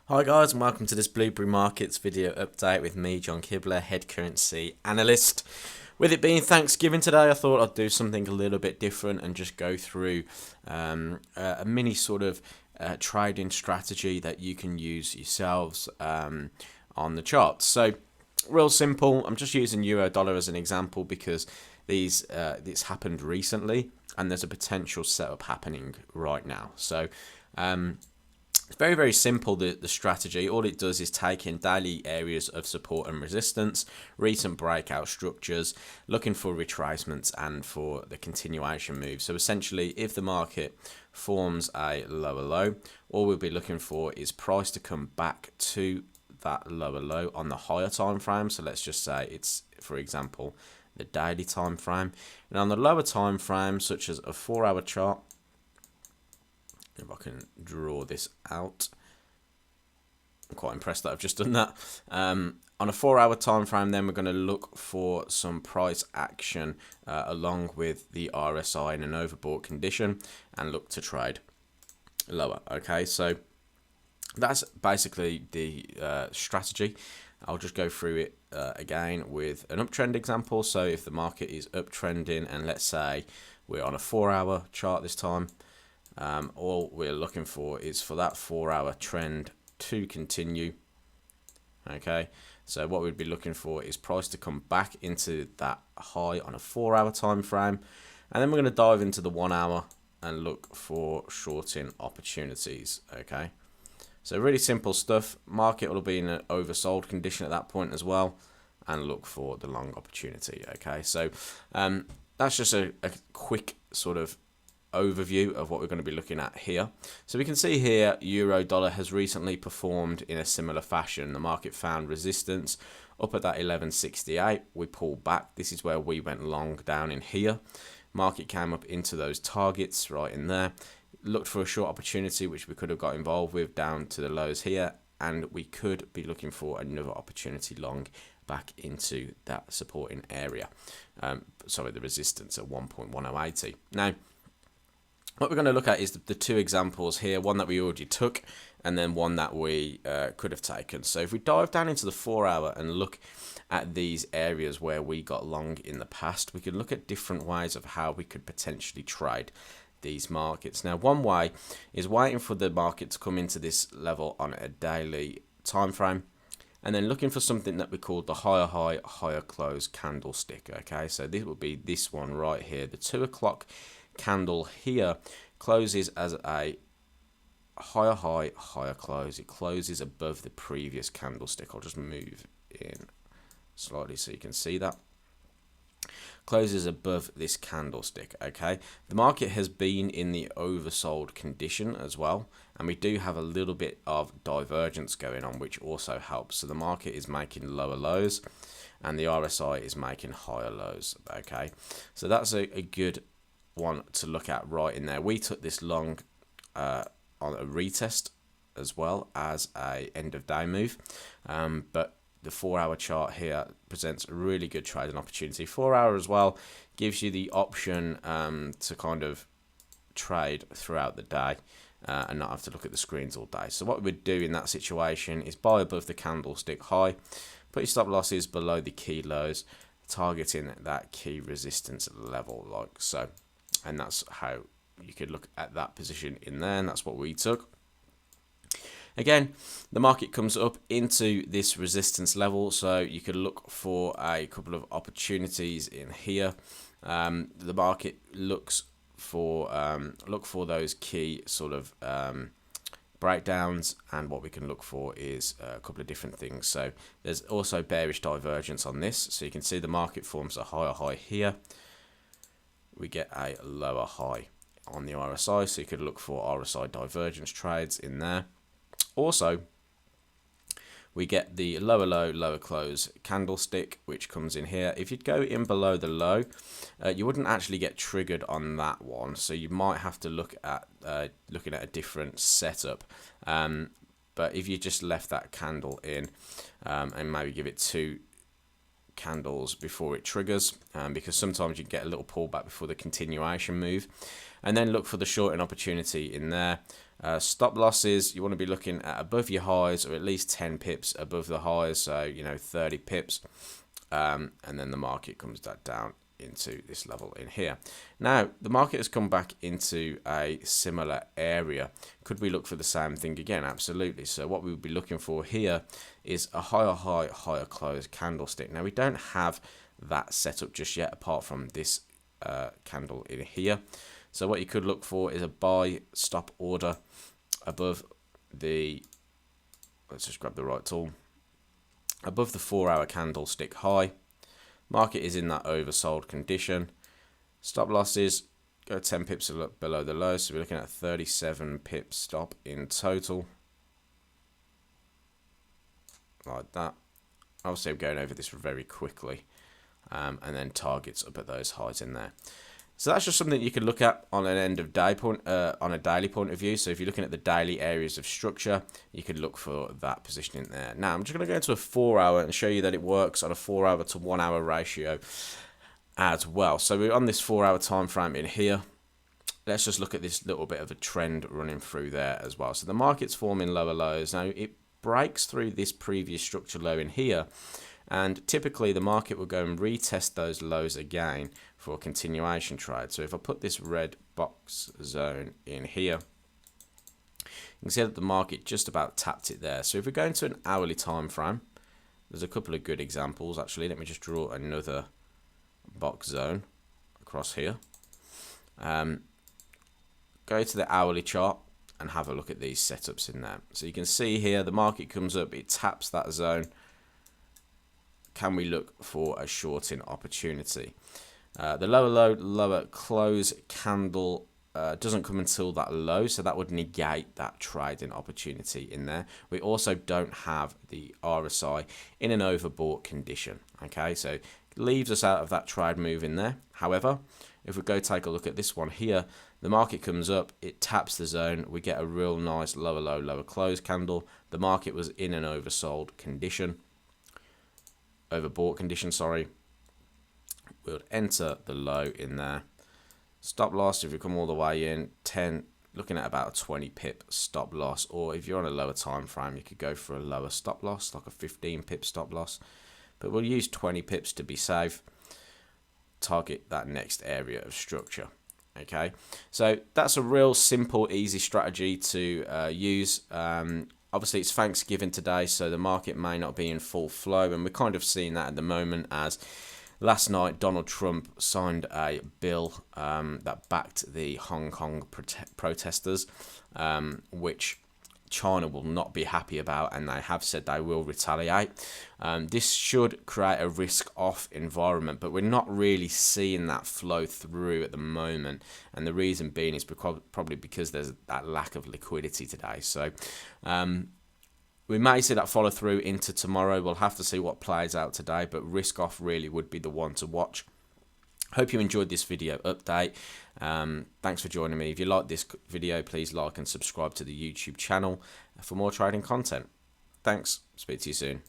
Hi guys and welcome to this Blueberry Markets video update with me, John Kibler, head currency analyst. With it being Thanksgiving today, I thought I'd do something a little bit different and just go through a mini sort of trading strategy that you can use yourselves on the charts. So real simple, I'm just using euro dollar as an example because this happened recently and there's a potential setup happening right now. So it's very, very simple, the strategy. All it does is take in daily areas of support and resistance, recent breakout structures, looking for retracements and for the continuation move. So essentially, if the market forms a lower low, all we'll be looking for is price to come back to that lower low on the higher time frame. So let's just say it's, for example, the daily time frame. And on the lower time frame, such as a 4-hour chart, if I can draw this out, I'm quite impressed that I've just done that. On a 4-hour time frame, then we're going to look for some price action along with the RSI in an overbought condition and look to trade lower. Okay, so that's basically the strategy. I'll just go through it again with an uptrend example. So if the market is uptrending and let's say we're on a 4-hour chart this time, all we're looking for is for that 4-hour trend to continue. Okay, so what we'd be looking for is price to come back into that high on a 4-hour time frame, and then we're going to dive into the 1-hour and look for shorting opportunities. Okay, so really simple stuff. Market will be in an oversold condition at that point as well, and look for the long opportunity. Okay, so that's just a quick sort of overview of what we're going to be looking at here. So we can see here euro dollar has recently performed in a similar fashion. The market found resistance up at that 11.68. We pulled back. This is where we went long down in here. Market came up into those targets right in there. Looked for a short opportunity which we could have got involved with down to the lows here, and we could be looking for another opportunity long back into that supporting area. The resistance at 1.1080. Now, what we're going to look at is the two examples here, one that we already took and then one that we could have taken. So if we dive down into the 4-hour and look at these areas where we got long in the past, we can look at different ways of how we could potentially trade these markets. Now, one way is waiting for the market to come into this level on a daily time frame and then looking for something that we call the higher high, higher close candlestick. Okay, so this will be this one right here, the 2 o'clock candle here closes as a higher high, higher close. It closes above the previous candlestick. I'll just move in slightly so you can see that. Closes above this candlestick. Okay, the market has been in the oversold condition as well, and we do have a little bit of divergence going on, which also helps. So the market is making lower lows and the RSI is making higher lows. Okay, so that's a good one to look at right in there. We took this long on a retest as well as a end of day move, but the 4-hour chart here presents a really good trading opportunity. 4-hour as well gives you the option to kind of trade throughout the day and not have to look at the screens all day. So what we would do in that situation is buy above the candlestick high, put your stop losses below the key lows, targeting that key resistance level like so. And that's how you could look at that position in there, and that's what we took. Again, the market comes up into this resistance level, so you could look for a couple of opportunities in here. The market looks for those key sort of breakdowns, and what we can look for is a couple of different things. So there's also bearish divergence on this, so you can see the market forms a higher high here. We get a lower high on the RSI, so you could look for RSI divergence trades in there. Also, we get the lower low, lower close candlestick, which comes in here. If you'd go in below the low, you wouldn't actually get triggered on that one, so you might have to look at looking at a different setup. But if you just left that candle in and maybe give it 2 candles before it triggers, because sometimes you get a little pullback before the continuation move, and then look for the shorting opportunity in there. Stop losses, you want to be looking at above your highs or at least 10 pips above the highs, so 30 pips, and then the market comes down into this level in here. Now the market has come back into a similar area. Could we look for the same thing again? Absolutely. So what we would be looking for here is a higher high, higher close candlestick. Now we don't have that set up just yet, apart from this candle in here. So what you could look for is a buy stop order above the, let's just grab the right tool, above the 4-hour candlestick high. Market is in that oversold condition. Stop losses, go 10 pips below the low, so we're looking at 37 pip stop in total. Like that. Obviously I'm going over this very quickly, and then targets up at those highs in there. So that's just something you could look at on an end of day point, on a daily point of view. So if you're looking at the daily areas of structure, you could look for that positioning there. Now I'm just going to go into a 4-hour and show you that it works on a 4-hour to 1-hour ratio as well. So we're on this 4-hour time frame in here. Let's just look at this little bit of a trend running through there as well. So the market's forming lower lows. Now it breaks through this previous structure low in here, and typically the market will go and retest those lows again for a continuation trade. So if I put this red box zone in here, you can see that the market just about tapped it there. So if we go into an hourly time frame, there's a couple of good examples actually. Let me just draw another box zone across here. Go to the hourly chart and have a look at these setups in there. So you can see here the market comes up, it taps that zone. Can we look for a shorting opportunity? The lower low, lower close candle doesn't come until that low, so that would negate that trading opportunity in there. We also don't have the RSI in an overbought condition. Okay, so it leaves us out of that trade move in there. However, if we go take a look at this one here, the market comes up, it taps the zone, we get a real nice lower low, lower close candle. The market was in an oversold condition. Overbought condition, sorry. We'll enter the low in there. Stop loss, if you come all the way in, 10, looking at about a 20 pip stop loss, or if you're on a lower time frame, you could go for a lower stop loss, like a 15 pip stop loss. But we'll use 20 pips to be safe. Target that next area of structure. Okay, so that's a real simple, easy strategy to use. Obviously, it's Thanksgiving today, so the market may not be in full flow, and we're kind of seeing that at the moment as last night Donald Trump signed a bill that backed the Hong Kong protesters, which China will not be happy about, and they have said they will retaliate. This should create a risk-off environment, but we're not really seeing that flow through at the moment, and the reason being is probably because there's that lack of liquidity today. So we may see that follow through into tomorrow. We'll have to see what plays out today, but risk-off really would be the one to watch. Hope you enjoyed this video update. Thanks for joining me. If you like this video, please like and subscribe to the YouTube channel for more trading content. Thanks. Speak to you soon.